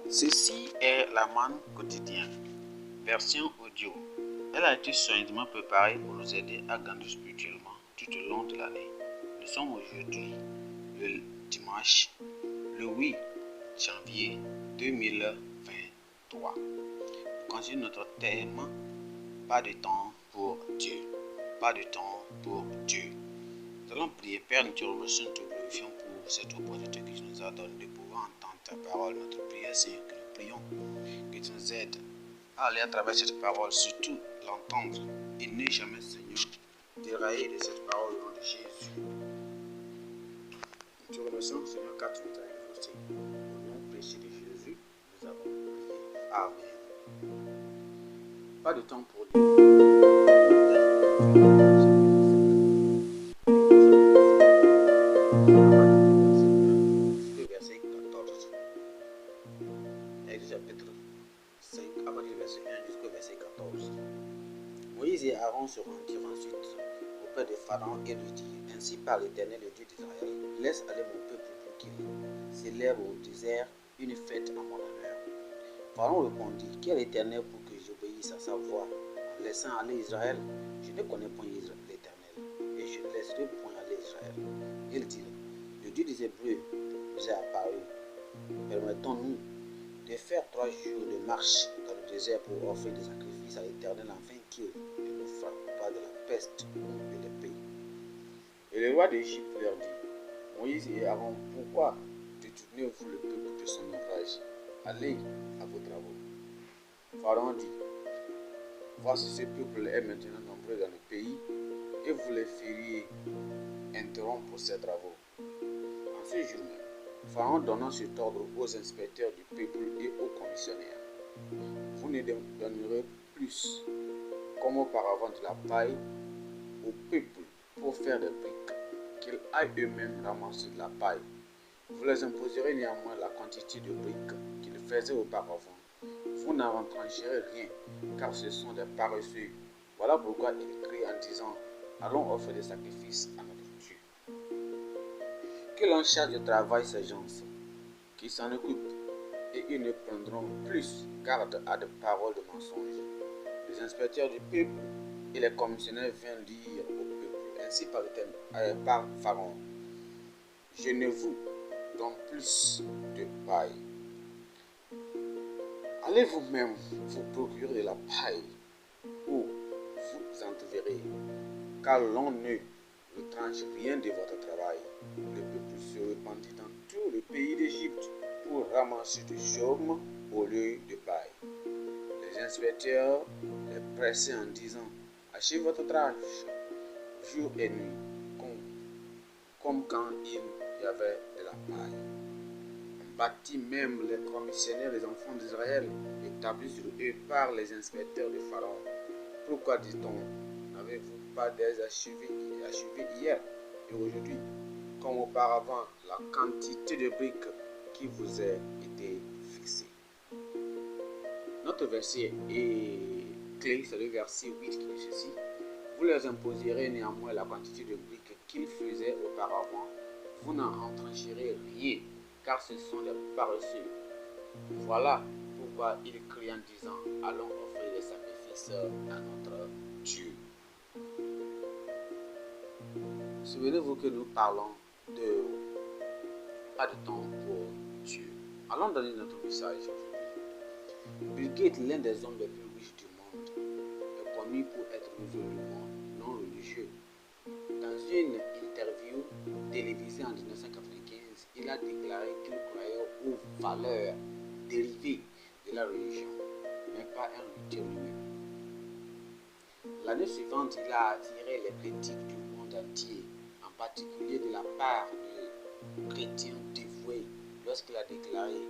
Ceci est la manne quotidienne, version audio. Elle a été soigneusement préparée pour nous aider à grandir spirituellement tout au long de l'année. Nous sommes aujourd'hui le dimanche, le 8 janvier 2023. Nous continuons notre thème, pas de temps pour Dieu. Pas de temps pour Dieu. Nous allons prier. Père, nous te remercions, nous te glorifions pour cette opportunité que tu nous as donnée de pouvoir entendre ta parole. Notre prière, Seigneur, que nous prions, que tu nous aides à aller à travers cette parole, surtout l'entendre et ne jamais, Seigneur, dérailler de cette parole au nom de Jésus. Nous te remercions, Seigneur, car tu nous as exaucés. Au nom précieux de Jésus, nous avons prié. Amen. Pas de temps pour Dieu. Verset 14. Exode chapitre 5, à partir du verset 1 jusqu'au verset 14. Moïse et Aaron se rendirent ensuite auprès de Pharaon et lui dirent: Ainsi par l'Éternel, le Dieu d'Israël, laisse aller mon peuple pour qu'il célèbre au désert une fête en mon honneur. Pharaon répondit: Quel Éternel pour que j'obéisse à sa voix en laissant aller Israël? Je ne connais point l'Éternel, et je ne laisserai point aller Israël. Il dit: Le Dieu des Hébreux nous est apparu. Permettons-nous de faire 3 jours de marche dans le désert pour offrir des sacrifices à l'Éternel afin qu'il ne nous frappe pas de la peste ou de l'épée. Et le roi d'Égypte leur dit: Moïse et Aaron, pourquoi détournez-vous le peuple de son ouvrage? Allez à vos travaux. Pharaon dit: Voici, ce peuple est maintenant nombreux dans le pays, et vous les feriez interrompre ses travaux. En ce jour même, Pharaon donna cet ordre aux inspecteurs du peuple et aux commissionnaires: Vous ne donnerez plus, comme auparavant, de la paille au peuple pour faire des briques, qu'ils aillent eux-mêmes ramasser de la paille. Vous les imposerez néanmoins la quantité de briques qu'ils faisaient auparavant. Vous n'en retrancherez rien, car ce sont des paresseux. Voilà pourquoi il crie en disant: Allons offrir des sacrifices à notre Dieu. Que l'on charge de travail ces gens, qu'ils s'en occupent, et ils ne prendront plus garde à des paroles de mensonges. Les inspecteurs du peuple et les commissionnaires vinrent dire au peuple: Ainsi par Pharaon, je ne vous donne plus de paille. Allez vous-même vous procurer de la paille, ou vous entreverrez, car l'on ne retranche rien de votre travail. Le peuple se répandit dans tout le pays d'Égypte pour ramasser du chaume au lieu de paille. Les inspecteurs les pressaient en disant: Achetez votre ouvrage jour et nuit, comme quand il y avait de la paille. On bâtit même les commissionnaires des enfants d'Israël, établis sur eux par les inspecteurs de Pharaon. Pourquoi dit-on: N'avez-vous pas déjà achevé hier et aujourd'hui, comme auparavant, la quantité de briques qui vous a été fixée? Notre verset est clé, c'est le verset 8 qui dit ceci: Vous leur imposerez néanmoins la quantité de briques qu'ils faisaient auparavant. Vous n'en retrancherez rien, car ce sont des paresseux. Voilà pourquoi il crie en disant: Allons offrir des sacrifices à notre Dieu. Souvenez-vous que nous parlons de pas de temps pour Dieu. Allons donner notre message aujourd'hui. Bill Gates, l'un des hommes les plus riches du monde, est connu pour être résolument non religieux. Dans une interview télévisée en 1995, il a déclaré qu'il croyait aux valeurs dérivées de la religion, mais pas un Dieu lui-même. L'année suivante, il a attiré les critiques du monde entier, en particulier de la part de chrétiens dévoués, lorsqu'il a déclaré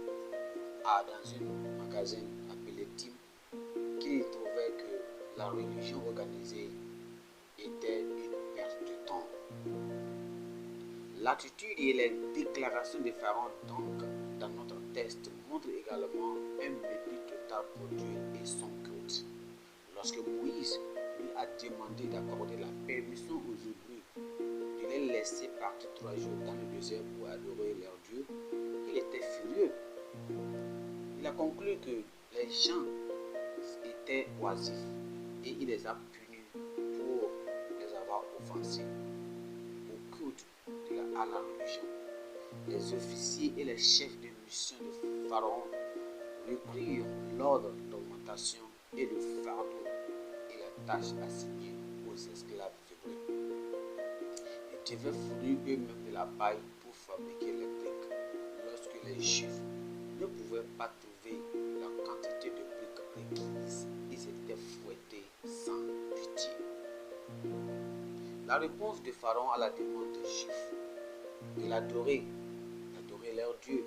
dans un magasin appelé Tim qu'il trouvait que la religion organisée était une perte de temps. L'attitude et les déclarations de Pharaon donc dans notre texte montrent également un mépris total pour Dieu et son culte. Lorsque Moïse lui a demandé d'accorder la permission aux Hébreux de les laisser partir 3 jours dans le désert pour adorer leur Dieu, il était furieux. a conclu que les gens étaient oisifs et il les a punis pour les avoir offensés au culte à la religion. Les officiers et les chefs de mission de Pharaon reprirent l'ordre d'augmentation et le fardeau et la tâche assignée aux esclaves hébreux. Ils devaient fournir eux-mêmes de la paille pour fabriquer les briques. Lorsque les Juifs ne pouvaient pas trouver la quantité de briques requises, ils étaient fouettés sans pitié. La réponse de Pharaon à la demande des Juifs de l'adorer leur Dieu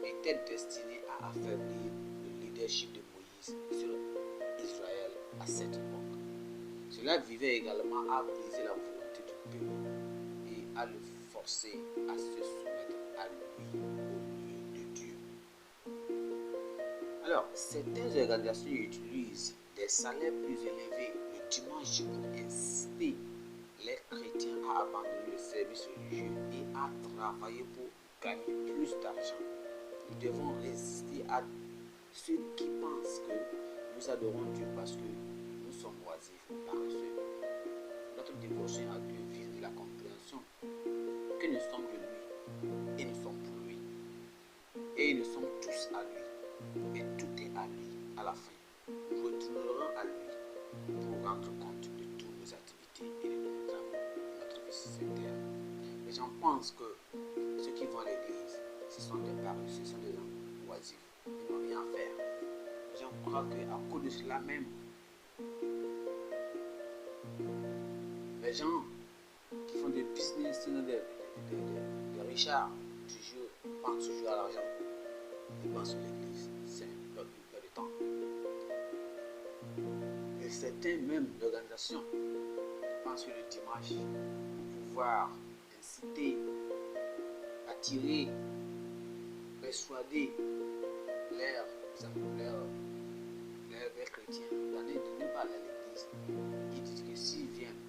était destinée à affaiblir le leadership de Moïse sur Israël à cette époque. Cela visait également à briser la volonté du peuple et à le forcer à se soumettre à lui au lieu de Dieu. Alors, certaines organisations utilisent des salaires plus élevés le dimanche pour inciter les chrétiens à abandonner le service religieux et à travailler pour gagner plus d'argent. Nous devons résister à ceux qui pensent que nous adorons Dieu parce que nous sommes oisifs ou paresseux. Notre dévotion à Dieu vise de la compréhension que nous sommes de lui et nous sommes pour lui. Et nous sommes tous à lui et tout est à lui à la fin. Nous retournerons à lui pour rendre compte de toutes nos activités et de nos travaux de notre vie sur cette terre. Les gens pensent que ceux qui vont à l'église, ce sont des paresseux, ce sont des gens oisifs, ils n'ont rien à faire. Les gens croient qu'à cause de cela même, les gens qui font des business, sont des richards, toujours, pensent toujours à l'argent. Ils pensent à l'église, c'est une perte de temps. Et certaines même organisations pensent que le dimanche, pour pouvoir inciter, attirer, persuader les chrétiens de ne pas aller à l'église. Ils disent que s'ils viennent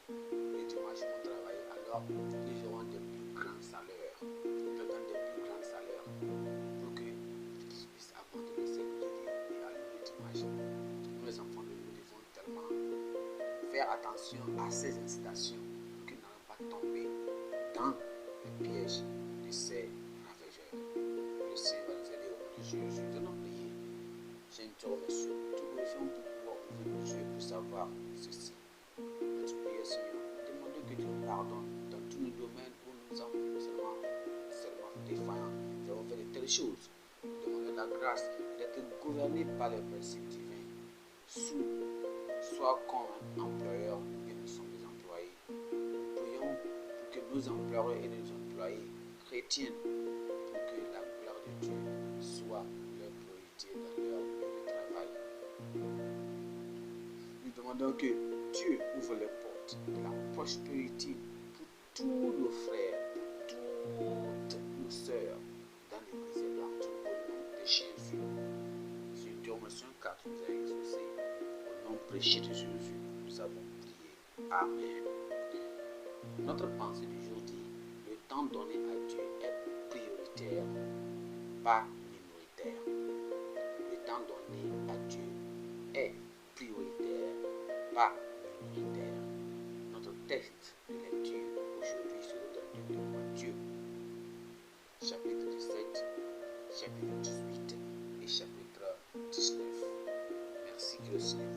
le dimanche pour travailler, alors ils auront des plus grands salaires. Ils leur donnent des plus grands salaires pour qu'ils puissent abandonner le service de Dieu et aller le dimanche. Nous, les enfants de nous, devons tellement faire attention à ces incitations pour qu'ils n'aillent pas tomber dans les pièges de ces ravageurs. Le Seigneur va nous aider au nom de Jésus. Nous allons prier. J'aime te remercier. Tout le monde pour pouvoir ouvrir nos yeux pour savoir ceci. Notre prière, Seigneur, nous demandons que tu nous pardonnes dans tous nos domaines où nous avons seulement défaillants. Nous avons fait de telles choses. Nous demandons la grâce d'être gouvernés par les principes divins, soit comme employeurs et nous sommes des employés. Nous prions pour que nos employeurs et nos employés chrétiens, pour que la gloire de Dieu soit leur priorité dans leur lieu de travail. Nous demandons que Dieu ouvre les portes de la prospérité pour tous nos frères, pour toutes nos sœurs dans l'église et partout au nom de Jésus. Nous te remercions car tu nous as exaucés. Au nom précieux de Jésus, nous avons prié. Amen. Notre pensée du jour dit: le temps donné à Dieu est prioritaire, pas minoritaire. Le temps donné à Dieu est prioritaire, pas minoritaire. Notre texte de lecture aujourd'hui se donne de Matthieu, chapitre 17, chapitre 18 et chapitre 19. Merci que le Seigneur